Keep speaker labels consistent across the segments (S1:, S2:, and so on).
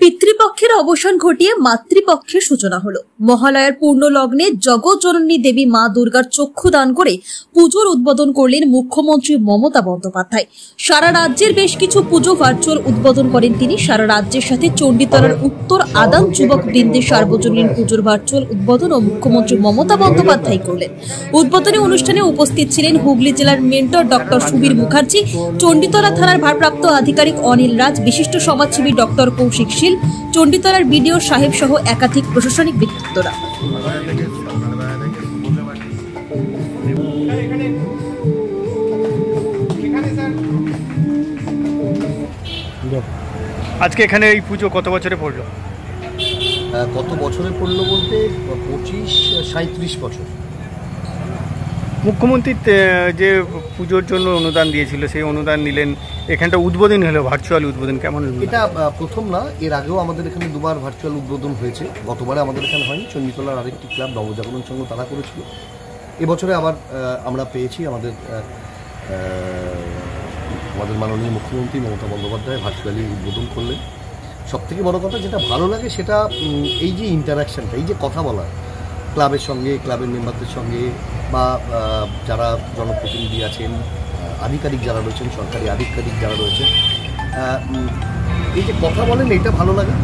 S1: পিতৃপক্ষের অবসান ঘটিয়ে মাতৃপক্ষের সূচনা হলো। মহালয়ার পূর্ণ লগ্নে জগৎজননী দেবী মা দুর্গার চক্ষু দান করে পুজোর উদ্বোধন করলেন মুখ্যমন্ত্রী মমতা বন্দ্যোপাধ্যায়। সারা রাজ্যের বেশ কিছু পুজো ভার্চুয়াল উদ্বোধন করেন তিনি। সারা রাজ্যের সাথে চণ্ডীতলার উত্তর আদান যুবক বৃন্দের সার্বজনীন পুজোর ভার্চুয়াল উদ্বোধন মুখ্যমন্ত্রী মমতা বন্দ্যোপাধ্যায় করলেন। উদ্বোধনী অনুষ্ঠানে উপস্থিত ছিলেন হুগলি জেলার মেন্টর ডক্টর সুবীর মুখার্জি, চণ্ডীতলা থানার ভারপ্রাপ্ত আধিকারিক অনিল রাজ, বিশিষ্ট সমাজসেবী ডক্টর কৌশিক শীল, চণ্ডীতলার বিডিও সাহেব সহ একাধিক প্রশাসনিক ব্যক্তিত্বরা।
S2: আজকে এখানে এই পুজো কত বছরে পড়লো?
S3: কত বছরে পড়লো বলতে 25-37 বছর।
S2: মুখ্যমন্ত্রী যে পুজোর জন্য অনুদান দিয়েছিল সেই অনুদান নিলেন, এখানটা উদ্বোধন হলো, ভার্চুয়াল উদ্বোধন। কেমন?
S3: এটা প্রথম না, এর আগেও আমাদের এখানে দুবার ভার্চুয়াল উদ্বোধন হয়েছে। গতবারে আমাদের এখানে হয়নি, চণ্ডীতলার আরেকটি ক্লাব নবজাগরণ সংঘ তারা করেছিল। এবছরে আবার আমরা পেয়েছি। আমাদের মাননীয় মুখ্যমন্ত্রী মমতা বন্দ্যোপাধ্যায় ভার্চুয়ালি উদ্বোধন করলেন। সবথেকে বড় কথা যেটা ভালো লাগে সেটা এই যে ইন্টারাকশানটা, এই যে কথা বলা ক্লাবের সঙ্গে, ক্লাবের মেম্বারদের সঙ্গে বা যারা জনপ্রতিনিধি আছেন, আধিকারিক যারা রয়েছেন, সরকারি আধিকারিক যারা রয়েছেন, এই যে কথা বলেন এটা ভালো লাগে।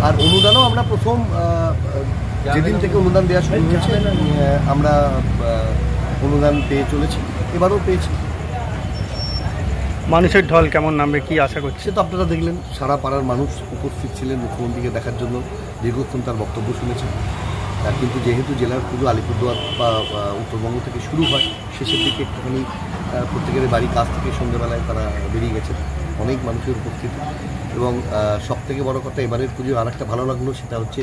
S3: আর অনুদানও আমরা প্রথম যেদিন থেকে অনুদান দেওয়া শুরু হয়েছে আমরা অনুদান পেয়ে চলেছি, এবারও পেয়েছি।
S2: মানুষের ঢল কেমন নামবে, কি আশা করছে?
S3: সে তো আপনারা দেখলেন, সারা পাড়ার মানুষ উপস্থিত ছিলেন মুখ্যমন্ত্রীকে দেখার জন্য, দীর্ঘক্ষণ তার বক্তব্য শুনেছেন। কিন্তু যেহেতু জেলার পুজো আলিপুরদুয়ার বা উত্তরবঙ্গ থেকে শুরু হয়, শেষের দিকে একটুখানি প্রত্যেকের বাড়ি কাজ থেকে সন্ধ্যেবেলায় তারা বেরিয়ে গেছেন, অনেক মানুষের উপস্থিতি। এবং সবথেকে বড় কথা এবারের পুজো আর একটা ভালো লাগলো, সেটা হচ্ছে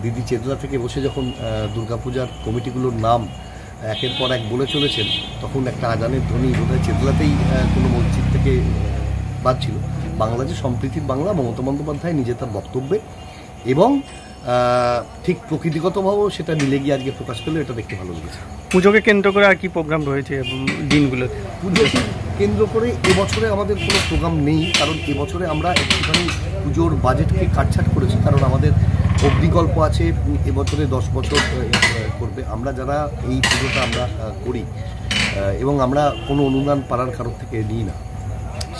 S3: দিদি চেতলা থেকে বসে যখন দুর্গাপূজার কমিটিগুলোর নাম একের পর এক বলে চলেছেন, তখন একটা আজানের ধ্বনি বোধহয় চেতলাতেই কোনো মসজিদ থেকে বাজছিল। বাংলা যে সম্প্রীতির বাংলা, মমতা বন্দ্যোপাধ্যায় নিজে তার বক্তব্যে এবং ঠিক প্রকৃতিগতভাবেও সেটা মিলে গিয়ে আজকে প্রকাশ পেলো, এটা দেখতে ভালো লেগেছে।
S2: পুজোকে কেন্দ্র করে আর কি প্রোগ্রাম রয়েছে দিনগুলোতে?
S3: পুজোকে কেন্দ্র করে এবছরে আমাদের কোনো প্রোগ্রাম নেই, কারণ এবছরে আমরা একটুখানি পুজোর বাজেটকে কাটছাট করেছি। কারণ আমাদের অগ্নিকল্প আছে, এবছরে 10 বছর করবে। আমরা যারা এই পুজোটা আমরা করি এবং আমরা কোনো অনুদান পাড়ার কারোর থেকে নিই না,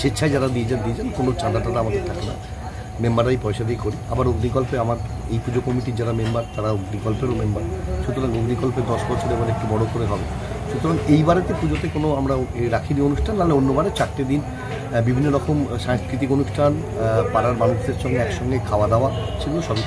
S3: স্বেচ্ছায় যারা দিয়েছেন, কোনো চাঁদা টাদা আমাদের থাকে না, মেম্বাররাই পয়সা দিয়ে করি। আবার অগ্নিকল্পে আমার এই পুজো কমিটির যারা মেম্বার তারা অগ্নিকল্পেরও মেম্বার, সুতরাং অগ্নিকল্পে 10 বছর এবার একটু বড় করে হবে। সুতরাং এইবারেতে পুজোতে কোনো আমরা রাখিনি অনুষ্ঠান, নাহলে অন্যবারে 4টে দিন বিভিন্ন রকম সাংস্কৃতিক অনুষ্ঠান, পাড়ার মানুষদের সঙ্গে একসঙ্গে খাওয়া দাওয়া, সেগুলো সবই।